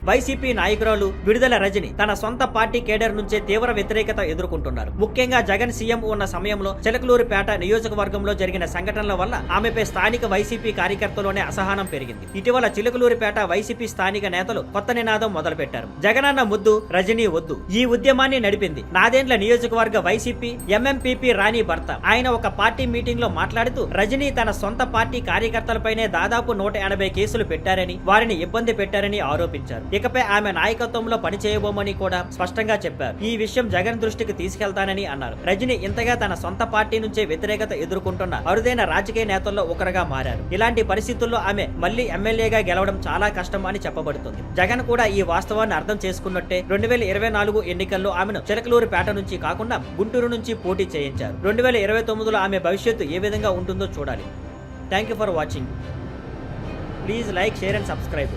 YCP నాయకురాలు విడుదల రజని తన సొంత పార్టీ కేడర్ నుంచే తీవ్ర వ్యతిరేకత ఎదుర్కొంటున్నారు. ముఖ్యంగా జగన్ సీఎం ఉన్న సమయంలో చిలకలూరిపేట నియోజకవర్గంలో జరిగిన సంఘటనల వల్ల ఆమెపై స్థానిక వైసీపీ కార్యకర్తలోనే అసహనం పెరిగింది. ఇటీవల చిలకలూరిపేట వైసీపీ స్థానిక నేతలు కొత్త నినాదం మొదలుపెట్టారు. జగనన్న ముద్దు, రజనీ వద్దు. ఈ ఉద్యమాన్ని నడిపింది నాదేండ్ల నియోజకవర్గ వైసీపీ ఎంఎంపీపీ రాణి భర్త. ఆయన ఒక పార్టీ మీటింగ్ లో మాట్లాడుతూ రజనీ తన సొంత పార్టీ కార్యకర్తలపైనే దాదాపు 180 కేసులు పెట్టారని, వారిని ఇబ్బంది పెట్టారని ఆరోపించారు. ఇకపై ఆమె నాయకత్వంలో పనిచేయబోమని కూడా స్పష్టంగా చెప్పారు. ఈ విషయం జగన్ దృష్టికి తీసుకెళ్తానని అన్నారు. రజనీ ఇంతగా తన సొంత పార్టీ నుంచే వ్యతిరేకత ఎదుర్కొంటున్న అరుదైన రాజకీయ నేతల్లో ఒకరుగా మారారు. ఇలాంటి పరిస్థితుల్లో ఆమె మళ్లీ ఎమ్మెల్యేగా గెలవడం చాలా కష్టం అని చెప్పబడుతుంది. జగన్ కూడా ఈ వాస్తవాన్ని అర్థం చేసుకున్నట్టే 2024 ఎన్నికల్లో ఆమెను చిలకలూరిపేట నుంచి కాకుండా గుంటూరు నుంచి పోటీ చేయించారు. 2029లో ఆమె భవిష్యత్తు ఏ విధంగా ఉంటుందో చూడాలి. Thank you for watching. Please like, share and subscribe.